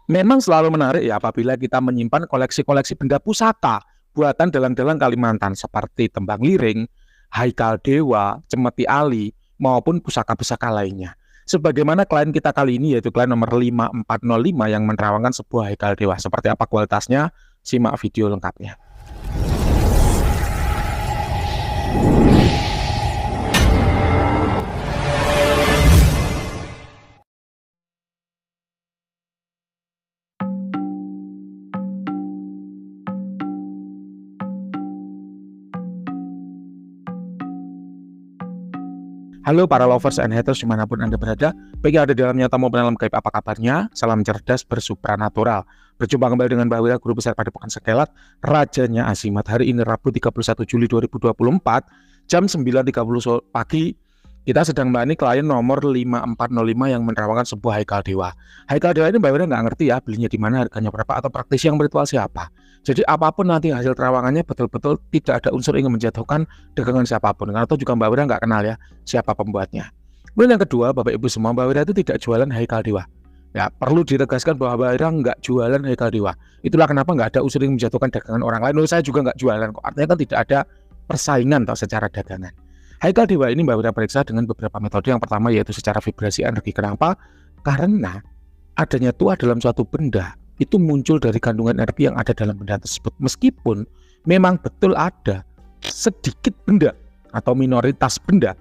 Memang selalu menarik ya apabila kita menyimpan koleksi-koleksi benda pusaka buatan dalang-dalang Kalimantan seperti tembang liring, haikal dewa, cemeti ali, maupun pusaka-pusaka lainnya. Sebagaimana klien kita kali ini yaitu klien nomor 5405 yang menerawangkan sebuah haikal dewa. Seperti apa kualitasnya? Simak video lengkapnya. Halo para lovers and haters dimanapun Anda berada, baik yang ada di dalam nyata maupun dalam gaib, apa kabarnya? Salam cerdas bersupranatural. Berjumpa kembali dengan Mbak Wira, Guru Besar Padepokan Sekelat, Rajanya Azimat. Hari ini Rabu 31 Juli 2024, jam 9.30 pagi. Kita sedang mbak ini klien nomor 5405 yang menerawangkan sebuah haikal dewa. Haikal dewa ini Mbak Wira nggak ngerti ya belinya di mana, harganya berapa, atau praktisi yang berritual siapa. Jadi apapun nanti hasil terawangannya betul-betul tidak ada unsur ingin menjatuhkan dagangan siapapun. Atau juga Mbak Wira nggak kenal ya siapa pembuatnya. Kemudian yang kedua, Bapak Ibu semua, Mbak Wira itu tidak jualan haikal dewa. Ya, perlu ditegaskan bahwa Mbak Wira nggak jualan haikal dewa. Itulah kenapa nggak ada unsur yang menjatuhkan dagangan orang lain. Saya juga nggak jualan kok. Artinya kan tidak ada persaingan atau secara dagangan. Haikal dewa ini Mbak Wira periksa dengan beberapa metode. Yang pertama yaitu secara vibrasi energi. Kenapa? Karena adanya tuah dalam suatu benda itu muncul dari kandungan energi yang ada dalam benda tersebut. Meskipun memang betul ada sedikit benda atau minoritas benda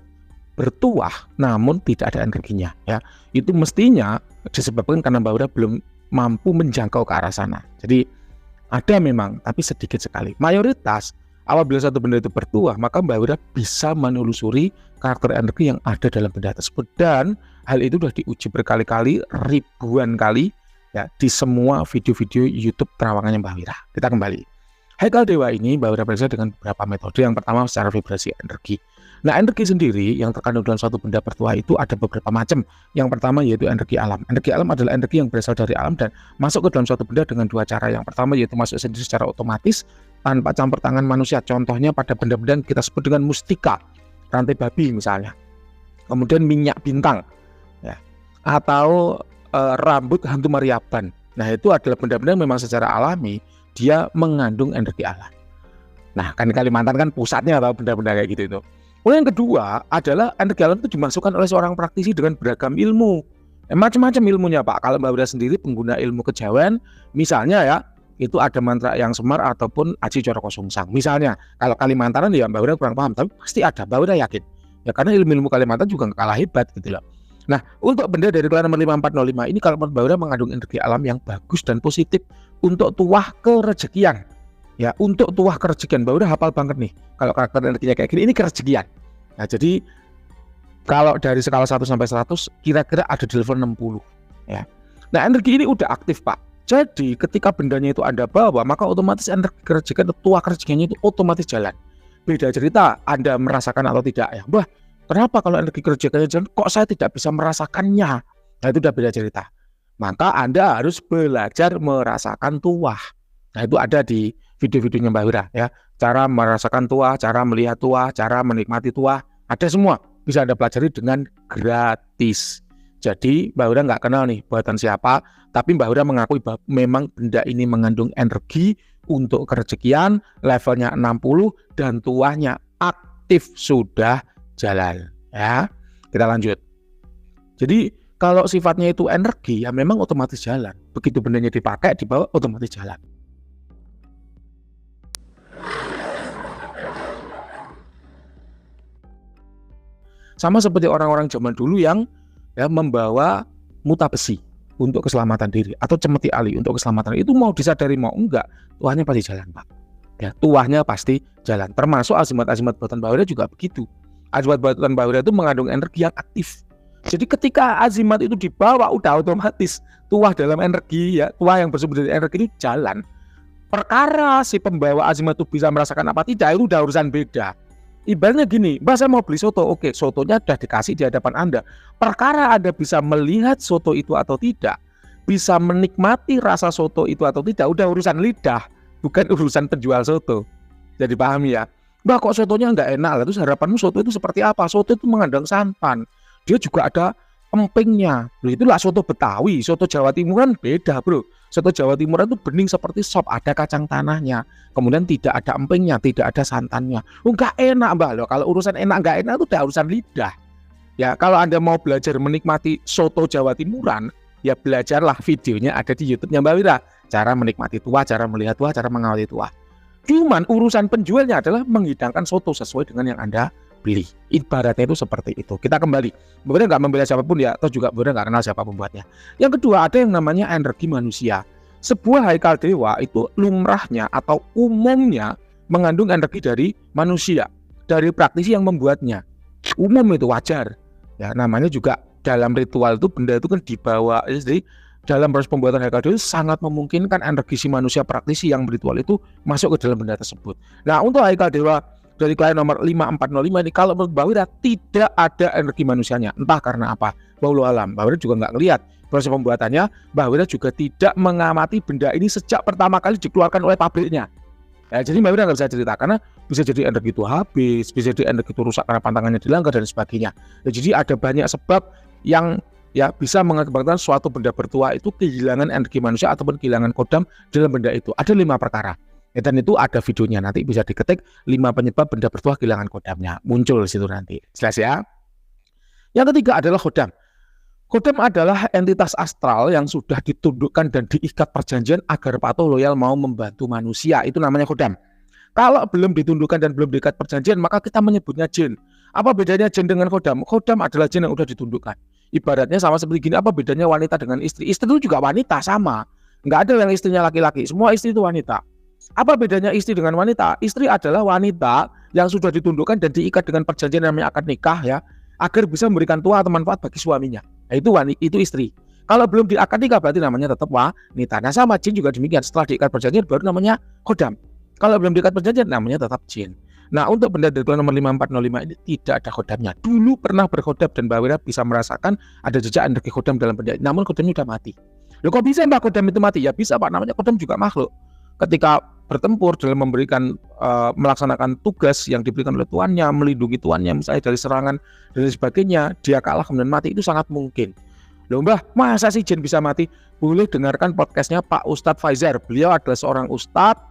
bertuah namun tidak ada energinya ya. Itu mestinya disebabkan karena Mbak Wira belum mampu menjangkau ke arah sana. Jadi ada memang tapi sedikit sekali. Mayoritas apabila satu benda itu bertuah, maka Mbak Wira bisa menelusuri karakter energi yang ada dalam benda tersebut. Dan hal itu sudah diuji berkali-kali, ribuan kali ya, di semua video-video YouTube terawangannya Mbak Wira. Kita kembali. Haikal dewa ini Mbak Wira periksa dengan beberapa metode. Yang pertama secara vibrasi energi. Nah, energi sendiri yang terkandung dalam suatu benda bertuah itu ada beberapa macam. Yang pertama yaitu energi alam. Energi alam adalah energi yang berasal dari alam dan masuk ke dalam suatu benda dengan dua cara. Yang pertama yaitu masuk sendiri secara otomatis tanpa campur tangan manusia. Contohnya pada benda-benda yang kita sebut dengan mustika, rantai babi misalnya. Kemudian minyak bintang ya. Atau rambut hantu Mariaban. Nah, itu adalah benda-benda yang memang secara alami dia mengandung energi alam. Nah, kan Kalimantan kan pusatnya atau benda-benda kayak gitu itu. Kemudian yang kedua adalah energi alam itu dimasukkan oleh seorang praktisi dengan beragam ilmu. Macam-macam ilmunya Pak. Kalau Mbak Wira sendiri pengguna ilmu kejawen, misalnya ya, itu ada mantra yang semar ataupun aji coroko sungsang. Misalnya, kalau Kalimantanan ya Mbak Wira kurang paham, tapi pasti ada, Mbak Wira yakin. Ya karena ilmu-ilmu Kalimantan juga nggak kalah hebat gitu loh. Nah, untuk benda dari klien nomor 5405 ini kalau menurut Mbak Wira mengandung energi alam yang bagus dan positif untuk tuah kerejekian. Ya, untuk tuah kerejekian Mbak Wira hafal banget nih. Kalau karakter energinya kayak gini, ini kerejekian. Nah, jadi kalau dari skala 1 sampai 100 kira-kira ada di level 60 ya. Nah, energi ini udah aktif Pak. Jadi ketika bendanya itu Anda bawa, maka otomatis energi kerejekian, tuah kerejekiannya itu otomatis jalan. Beda cerita Anda merasakan atau tidak ya. Wah, kenapa kalau energi kerejekiannya jalan kok saya tidak bisa merasakannya? Nah, itu udah beda cerita. Maka Anda harus belajar merasakan tuah. Nah, itu ada di video-videonya Mbak Wira ya. Cara merasakan tuah, cara melihat tuah, cara menikmati tuah, ada semua. Bisa Anda pelajari dengan gratis. Jadi Mbak Wira nggak kenal nih buatan siapa, tapi Mbak Wira mengakui bahwa memang benda ini mengandung energi untuk kerejekian, levelnya 60 dan tuahnya aktif sudah jalan ya. Kita lanjut. Jadi kalau sifatnya itu energi ya memang otomatis jalan. Begitu bendanya dipakai, dibawa otomatis jalan. Sama seperti orang-orang zaman dulu yang ya membawa muta besi untuk keselamatan diri atau cemeti ali untuk keselamatan diri. Itu mau disadari mau enggak, tuahnya pasti jalan Pak. Ya, tuahnya pasti jalan. Termasuk azimat-azimat buatan Mbak Wira juga begitu. Azimat buatan Mbak Wira itu mengandung energi yang aktif. Jadi ketika azimat itu dibawa udah otomatis tuah dalam energi ya, tuah yang bersumber dari energi itu jalan. Perkara si pembawa azimat itu bisa merasakan apa tidak itu udah urusan beda. Ibaratnya gini, Mbak saya mau beli soto, oke sotonya sudah dikasih di hadapan Anda. Perkara Anda bisa melihat soto itu atau tidak, bisa menikmati rasa soto itu atau tidak, udah urusan lidah, bukan urusan penjual soto. Jadi pahami ya, Mbak kok sotonya nggak enak, terus harapanmu soto itu seperti apa? Soto itu mengandung santan, dia juga ada empingnya. Loh, itulah soto Betawi. Soto Jawa Timuran beda, bro. Soto Jawa Timuran itu bening seperti sop, ada kacang tanahnya, kemudian tidak ada empingnya, tidak ada santannya. Enggak enak, Mbak. Loh, kalau urusan enak enggak enak itu udah urusan lidah. Ya, kalau Anda mau belajar menikmati soto Jawa Timuran, ya belajarlah, videonya ada di YouTube-nya Mbak Wira. Cara menikmati tuah, cara melihat tuah, cara mengawali tuah. Cuman urusan penjualnya adalah menghidangkan soto sesuai dengan yang Anda beli. Ibaratnya itu seperti itu. Kita kembali. Mbak Wira nggak membela siapapun ya, atau juga Mbak Wira nggak kenal siapa pembuatnya. Yang kedua, ada yang namanya energi manusia. Sebuah haikal dewa itu lumrahnya atau umumnya mengandung energi dari manusia, dari praktisi yang membuatnya. Umum itu wajar. Ya, namanya juga dalam ritual itu benda itu kan dibawa. Jadi dalam proses pembuatan haikal dewa sangat memungkinkan energi si manusia praktisi yang berritual itu masuk ke dalam benda tersebut. Nah, untuk haikal dewa dari klien nomor 5405 ini, kalau menurut Mbak Wira tidak ada energi manusianya. Entah karena apa. Wallahu alam. Mbak Wira juga nggak ngelihat proses pembuatannya. Mbak Wira juga tidak mengamati benda ini sejak pertama kali dikeluarkan oleh pabriknya. Ya, jadi Mbak Wira nggak bisa cerita karena bisa jadi energi itu habis, bisa jadi energi itu rusak karena pantangannya dilanggar dan sebagainya. Ya, jadi ada banyak sebab yang ya bisa mengakibatkan suatu benda bertuah itu kehilangan energi manusia ataupun kehilangan kodam dalam benda itu. Ada 5 perkara. Ya, dan itu ada videonya, nanti bisa diketik 5 penyebab benda bertuah kehilangan kodamnya. Muncul di situ nanti. Jelas ya? Yang ketiga adalah kodam. Kodam adalah entitas astral yang sudah ditundukkan dan diikat perjanjian agar patuh loyal mau membantu manusia. Itu namanya kodam. Kalau belum ditundukkan dan belum diikat perjanjian, maka kita menyebutnya jin. Apa bedanya jin dengan kodam? Kodam adalah jin yang sudah ditundukkan. Ibaratnya sama seperti gini, apa bedanya wanita dengan istri? Istri itu juga wanita, sama. Nggak ada yang istrinya laki-laki, semua istri itu wanita. Apa bedanya istri dengan wanita? Istri adalah wanita yang sudah ditundukkan dan diikat dengan perjanjian namanya akad nikah ya, agar bisa memberikan tuah atau manfaat bagi suaminya. Nah, itu istri. Kalau belum diakad nikah berarti namanya tetap wanita. Nah, sama jin juga demikian. Setelah diikat perjanjian baru namanya kodam. Kalau belum diikat perjanjian namanya tetap jin. Nah, untuk benda dari nomor 5405 ini tidak ada kodamnya. Dulu pernah berkodam dan Mbak Wira bisa merasakan ada jejak energi kodam dalam benda. Namun kodamnya sudah mati. Loh, kok bisa Mbak kodam itu mati? Ya bisa Pak, namanya kodam juga makhluk. Ketika bertempur dalam memberikan melaksanakan tugas yang diberikan oleh tuannya, melindungi tuannya misalnya dari serangan dan sebagainya, dia kalah kemudian mati, itu sangat mungkin. Loh Mbah, masa sih jin bisa mati? Boleh dengarkan podcastnya Pak Ustadz Faizar. Beliau adalah seorang ustadz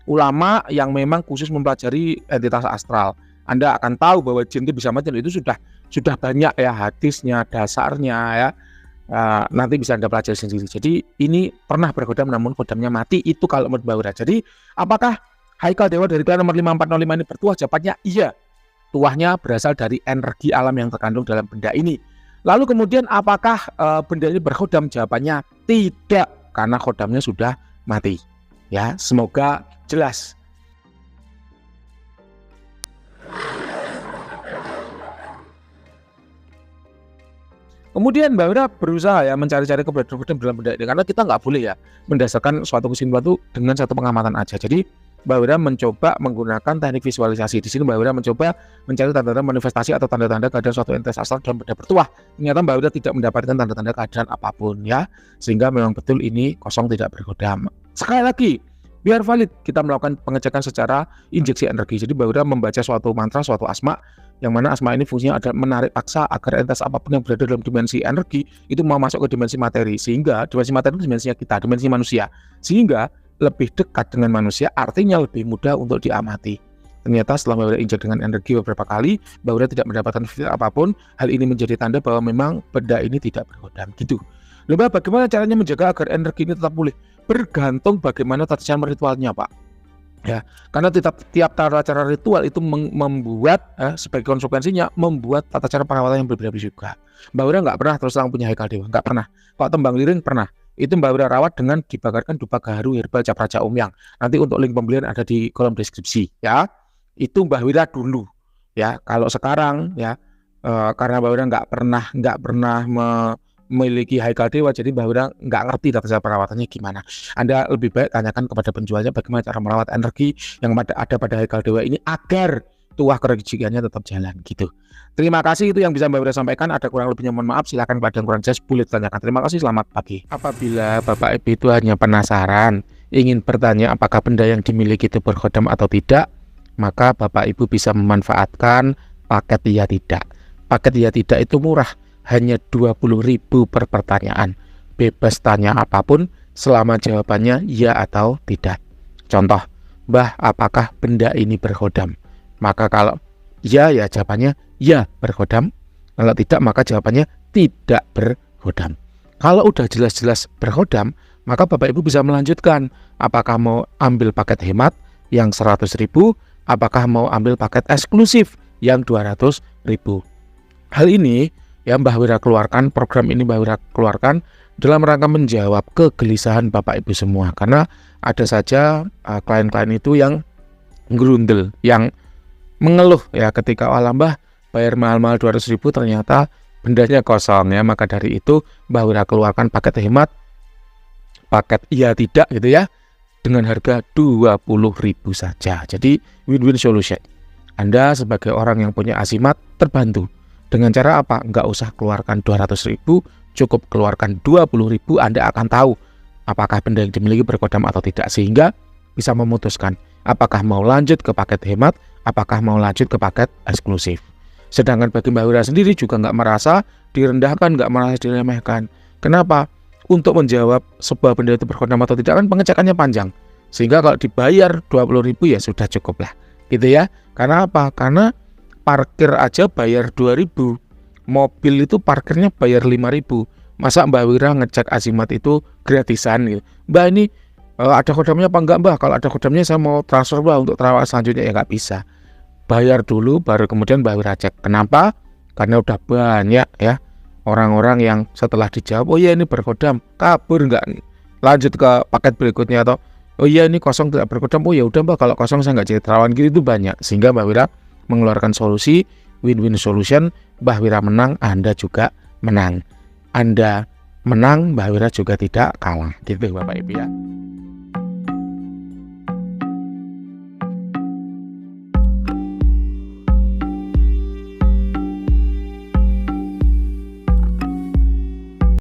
ulama yang memang khusus mempelajari entitas astral. Anda akan tahu bahwa jin itu bisa mati. Itu sudah banyak ya hadisnya, dasarnya ya. Nanti bisa Anda pelajari sendiri. Jadi ini pernah berkodam namun kodamnya mati, itu kalau menurut Mbak Wira. Jadi apakah haikal dewa dari klien nomor 5405 ini bertuah? Jawabannya iya. Tuahnya berasal dari energi alam yang terkandung dalam benda ini. Lalu kemudian apakah benda ini berkodam? Jawabannya tidak, karena kodamnya sudah mati. Ya, semoga jelas. Kemudian Mbak Wira berusaha ya mencari-cari keberadaan dalam benda ini, karena kita nggak boleh ya mendasarkan suatu kesimpulan itu dengan satu pengamatan aja. Jadi Mbak Wira mencoba menggunakan teknik visualisasi. Di sini Mbak Wira mencoba mencari tanda-tanda manifestasi atau tanda-tanda keadaan suatu entitas astral dalam benda bertuah. Ternyata Mbak Wira tidak mendapatkan tanda-tanda keadaan apapun ya, sehingga memang betul ini kosong, tidak berkodam. Sekali lagi, biar valid kita melakukan pengecekan secara injeksi energi. Jadi Mbak Wira membaca suatu mantra, suatu asma, yang mana asma ini fungsinya adalah menarik paksa agar entitas apapun yang berada dalam dimensi energi itu mau masuk ke dimensi materi, sehingga dimensi materi itu dimensinya kita, dimensi manusia, sehingga lebih dekat dengan manusia, artinya lebih mudah untuk diamati. Ternyata setelah Mbak Wira injek dengan energi beberapa kali, Mbak Wira tidak mendapatkan fitur apapun. Hal ini menjadi tanda bahwa memang benda ini tidak berkodam gitu. Lalu bagaimana caranya menjaga agar energi ini tetap pulih? Bergantung bagaimana tata cara ritualnya, Pak. Ya, karena tiap tata cara ritual itu membuat sebagai konsekuensinya membuat tata cara perawatan yang berbeda-beda juga. Mbak Wira nggak pernah terus terang punya haikal dewa, nggak pernah. Kalau tembang liring pernah. Itu Mbak Wira rawat dengan dibakarkan dupa gaharu herbal cap raja umyang. Nanti untuk link pembelian ada di kolom deskripsi ya. Itu Mbak Wira dulu ya. Kalau sekarang ya karena Mbak Wira nggak pernah memiliki haikal dewa, jadi Mbak Wira nggak ngerti tata cara perawatannya gimana. Anda lebih baik tanyakan kepada penjualnya bagaimana cara merawat energi yang ada pada haikal dewa ini agar tuah kerejikannya tetap jalan gitu. Terima kasih, itu yang bisa Mbak Wira sampaikan. Ada kurang lebihnya mohon maaf, silakan pada yang kurang jelas boleh ditanyakan. Terima kasih, selamat pagi. Apabila Bapak Ibu itu hanya penasaran, ingin bertanya apakah benda yang dimiliki itu berkodam atau tidak, maka Bapak Ibu bisa memanfaatkan paket iya tidak. Paket iya tidak itu murah, hanya 20.000 per pertanyaan. Bebas tanya apapun selama jawabannya ya atau tidak. Contoh, Mbah, apakah benda ini berhodam? Maka kalau ya, ya jawabannya ya berhodam. Kalau tidak, maka jawabannya tidak berhodam. Kalau udah jelas-jelas berhodam, maka Bapak Ibu bisa melanjutkan. Apakah mau ambil paket hemat yang 100.000? Apakah mau ambil paket eksklusif yang 200.000? Hal ini yang Mbah Wira keluarkan, program ini Mbah Wira keluarkan dalam rangka menjawab kegelisahan Bapak Ibu semua. Karena ada saja klien-klien itu yang gerundel, yang mengeluh ya ketika Mbah bayar mahal-mahal 200.000 ternyata bendanya kosong ya. Maka dari itu Mbah Wira keluarkan paket hemat, paket iya tidak gitu ya, dengan harga 20.000 saja. Jadi win-win solution. Anda sebagai orang yang punya asimat terbantu. Dengan cara apa? Nggak usah keluarkan 200.000, cukup keluarkan 20.000. Anda akan tahu apakah benda yang dimiliki berkodam atau tidak, sehingga bisa memutuskan apakah mau lanjut ke paket hemat, apakah mau lanjut ke paket eksklusif. Sedangkan bagi Mbah Wira sendiri juga nggak merasa direndahkan, nggak merasa diremehkan. Kenapa? Untuk menjawab sebuah benda itu berkodam atau tidak kan pengecekannya panjang. Sehingga kalau dibayar 20.000 ya sudah cukup lah. Gitu ya. Karena apa? Karena parkir aja bayar 2.000. Mobil itu parkirnya bayar 5.000. Masa Mbah Wira ngecek asimat itu gratisan gitu. Mbah, ini ada kodamnya apa enggak, Mbah? Kalau ada kodamnya saya mau transfer, Mbah, untuk terawat selanjutnya. Ya nggak bisa. Bayar dulu baru kemudian Mbah Wira cek. Kenapa? Karena udah banyak ya orang-orang yang setelah dijawab, oh iya ini berkodam, kabur nggak lanjut ke paket berikutnya, atau oh iya ini kosong tidak berkodam, oh ya udah Mbah kalau kosong saya nggak jadi terawan gitu. Itu banyak, sehingga Mbah Wira mengeluarkan solusi win-win solution. Mbah Wira menang, Anda juga menang. Anda menang, Mbah Wira juga tidak kalah. Gitu Bapak Ibu ya.